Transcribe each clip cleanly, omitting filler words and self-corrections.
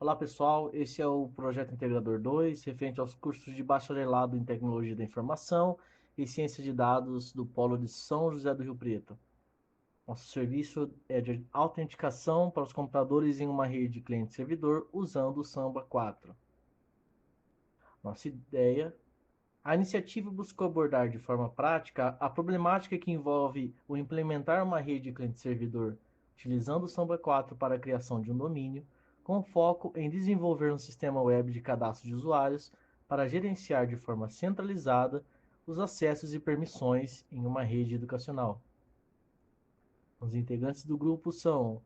Olá pessoal, esse é o Projeto Integrador 2, referente aos cursos de Bacharelado em Tecnologia da Informação e Ciência de Dados do Polo de São José do Rio Preto. Nosso serviço é de autenticação para os computadores em uma rede cliente-servidor usando o Samba 4. Nossa ideia. A iniciativa buscou abordar de forma prática a problemática que envolve o implementar uma rede cliente-servidor utilizando o Samba 4 para a criação de um domínio, com foco em desenvolver um sistema web de cadastro de usuários para gerenciar de forma centralizada os acessos e permissões em uma rede educacional. Os integrantes do grupo são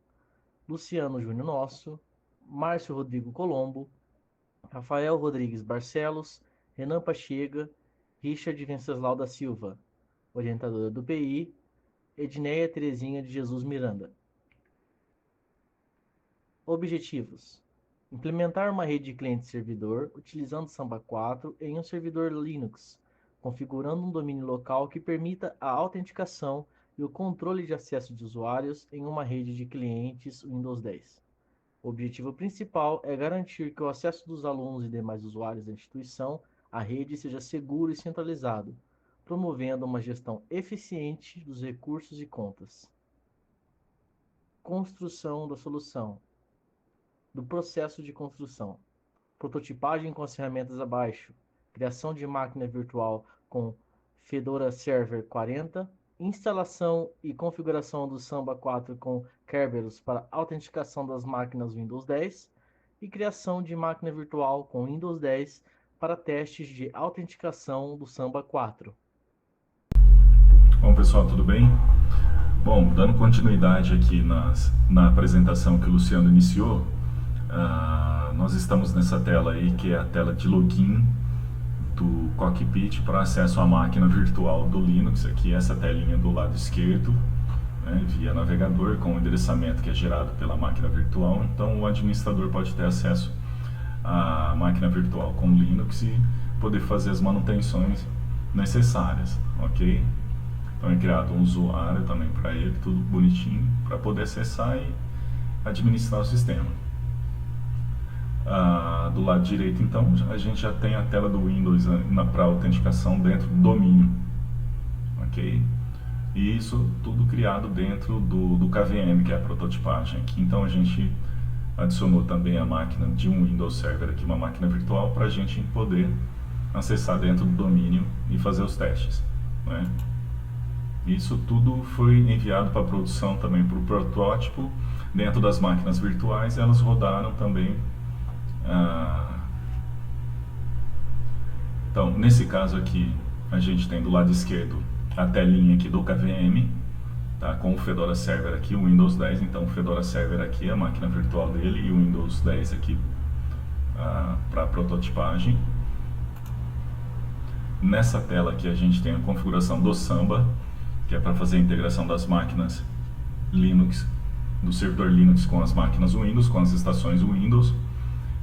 Luciano Júnior Nosso, Márcio Rodrigo Colombo, Rafael Rodrigues Barcelos, Renan Pachega, Richard Venceslau da Silva, orientadora do PI, Edneia Terezinha de Jesus Miranda. Objetivos: implementar uma rede de cliente-servidor utilizando Samba 4 em um servidor Linux, configurando um domínio local que permita a autenticação e o controle de acesso de usuários em uma rede de clientes Windows 10. O objetivo principal é garantir que o acesso dos alunos e demais usuários da instituição à rede seja seguro e centralizado, promovendo uma gestão eficiente dos recursos e contas. Construção da solução. Do processo de construção. Prototipagem com as ferramentas abaixo. Criação de máquina virtual com Fedora Server 40. Instalação e configuração do Samba 4 com Kerberos para autenticação das máquinas Windows 10. E criação de máquina virtual com Windows 10 para testes de autenticação do Samba 4. Bom, pessoal, tudo bem? Bom, dando continuidade aqui na apresentação que o Luciano iniciou, nós estamos nessa tela aí, que é a tela de login do Cockpit para acesso à máquina virtual do Linux. Aqui essa telinha do lado esquerdo, né, via navegador, com o endereçamento que é gerado pela máquina virtual. Então o administrador pode ter acesso à máquina virtual com Linux e poder fazer as manutenções necessárias, ok? Então é criado um usuário também para ele, tudo bonitinho, para poder acessar e administrar o sistema. Do lado direito, então, a gente já tem a tela do Windows para autenticação dentro do domínio, ok? E isso tudo criado dentro do KVM, que é a prototipagem aqui. Então a gente adicionou também a máquina de um Windows Server aqui, uma máquina virtual, para a gente poder acessar dentro do domínio e fazer os testes, né? Isso tudo foi enviado para a produção também para o protótipo dentro das máquinas virtuais. Elas rodaram também. Então, nesse caso aqui, a gente tem do lado esquerdo a telinha aqui do KVM, tá? Com o Fedora Server aqui, o Windows 10. Então, o Fedora Server aqui é a máquina virtual dele e o Windows 10 aqui para a prototipagem. Nessa tela aqui a gente tem a configuração do Samba, que é para fazer a integração das máquinas Linux, do servidor Linux com as máquinas Windows, com as estações Windows.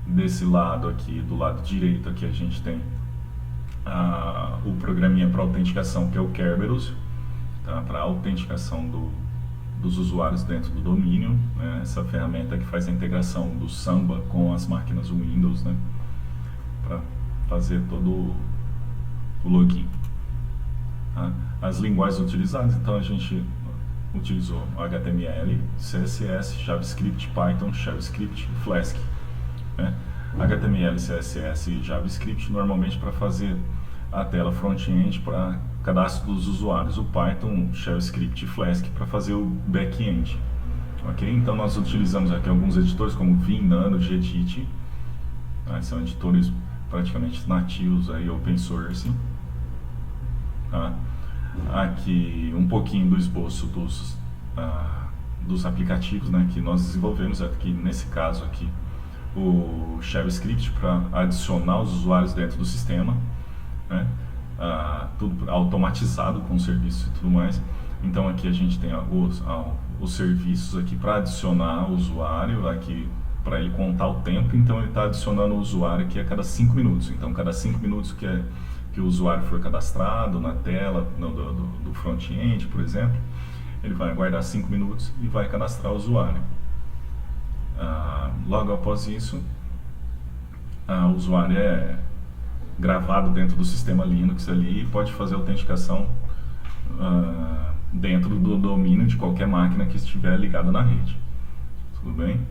Desse lado aqui, do lado direito, aqui a gente tem o programinha para autenticação, que é o Kerberos, tá? Para autenticação dos usuários dentro do domínio, né? Essa ferramenta que faz a integração do Samba com as máquinas Windows, né? Para fazer todo o login. As linguagens utilizadas, então a gente utilizou HTML, CSS, JavaScript, Python, JavaScript e Flask, né? HTML, CSS e JavaScript normalmente para fazer a tela front-end para cadastro dos usuários, o Python, JavaScript e Flask para fazer o back-end, ok? Então nós utilizamos aqui alguns editores como Vim, Nano, Gedit, são editores praticamente nativos aí, open source. Aqui um pouquinho do esboço dos aplicativos, né, que nós desenvolvemos. Aqui nesse caso aqui o JavaScript para adicionar os usuários dentro do sistema, né, tudo automatizado com serviços e tudo mais. Então aqui a gente tem os serviços aqui para adicionar o usuário, aqui para ele contar o tempo. Então ele está adicionando o usuário aqui a cada 5 minutos. Então cada 5 minutos que o usuário for cadastrado na tela do front-end, por exemplo, ele vai aguardar 5 minutos e vai cadastrar o usuário. Logo após isso, o usuário é gravado dentro do sistema Linux ali e pode fazer autenticação dentro do domínio de qualquer máquina que estiver ligada na rede. Tudo bem?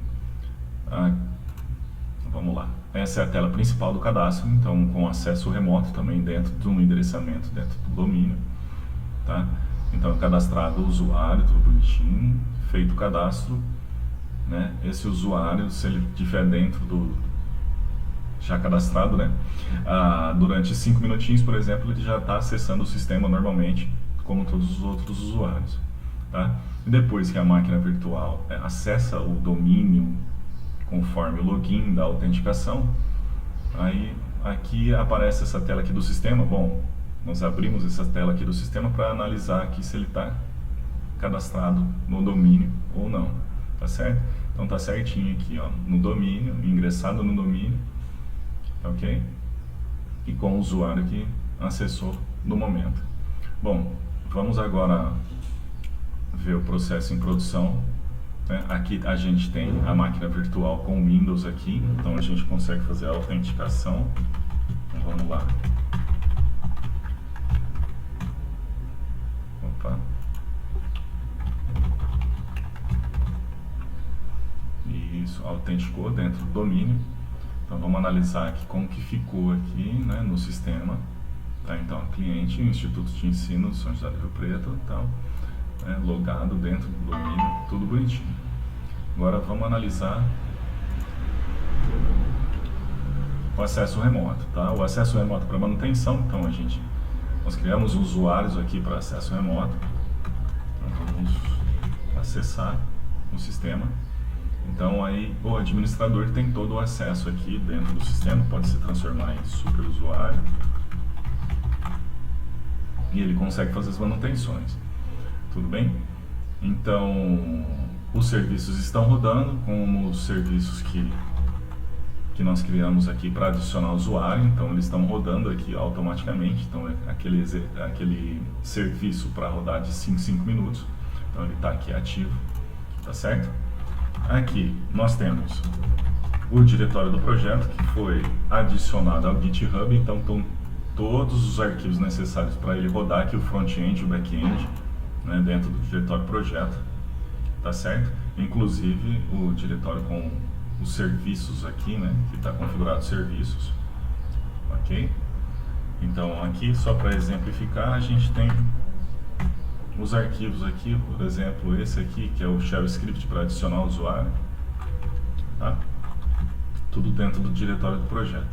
Vamos lá. Essa é a tela principal do cadastro, então com acesso remoto também dentro de um endereçamento dentro do domínio, tá? Então cadastrado o usuário, tudo bonitinho, feito o cadastro, né? Esse usuário, se ele estiver dentro do já cadastrado, né? Durante 5 minutinhos, por exemplo, ele já está acessando o sistema normalmente, como todos os outros usuários, tá? E depois que a máquina virtual acessa o domínio conforme o login da autenticação, aí aqui aparece essa tela aqui do sistema. Bom, nós abrimos essa tela aqui do sistema para analisar aqui se ele está cadastrado no domínio ou não, tá certo? Então tá certinho aqui, ó, no domínio, ingressado no domínio, ok? E com o usuário que acessou no momento. Bom, vamos agora ver o processo em produção. Aqui a gente tem a máquina virtual com Windows aqui, então a gente consegue fazer a autenticação. Então vamos lá. Opa. Isso, autenticou dentro do domínio. Então vamos analisar aqui como que ficou aqui, né, no sistema. Tá, então cliente, Instituto de Ensino São José do Rio Preto, então, logado dentro do domínio, tudo bonitinho. Agora vamos analisar o acesso remoto, tá? O acesso remoto para manutenção, então nós criamos usuários aqui para acesso remoto. Então vamos acessar o sistema. Então aí o administrador tem todo o acesso aqui dentro do sistema, pode se transformar em super usuário e ele consegue fazer as manutenções. Tudo bem? Então os serviços estão rodando, como os serviços que nós criamos aqui para adicionar usuário, então eles estão rodando aqui automaticamente. Então aquele serviço para rodar de 5 em 5 minutos, então ele está aqui ativo, tá certo? Aqui nós temos o diretório do projeto que foi adicionado ao GitHub, então estão todos os arquivos necessários para ele rodar aqui o front-end e o back-end, né, dentro do diretório projeto, tá certo? Inclusive o diretório com os serviços aqui, né, que está configurado serviços, ok? Então aqui, só para exemplificar, a gente tem os arquivos aqui, por exemplo, esse aqui que é o shell script para adicionar o usuário, tá? Tudo dentro do diretório do projeto.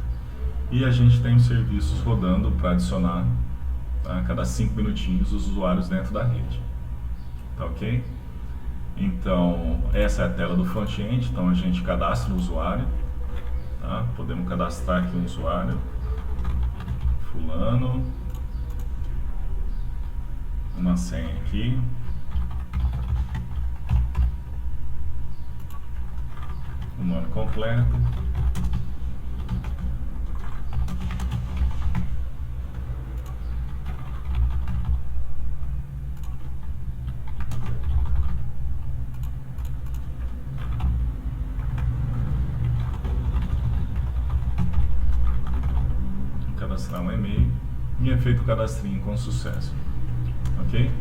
E a gente tem os serviços rodando para adicionar, tá, a cada 5 minutinhos os usuários dentro da rede, tá ok? Então essa é a tela do front-end, então a gente cadastra o usuário, tá? Podemos cadastrar aqui um usuário, fulano, uma senha aqui, o nome completo, cadastrar um e-mail e é feito o cadastrinho com sucesso, ok?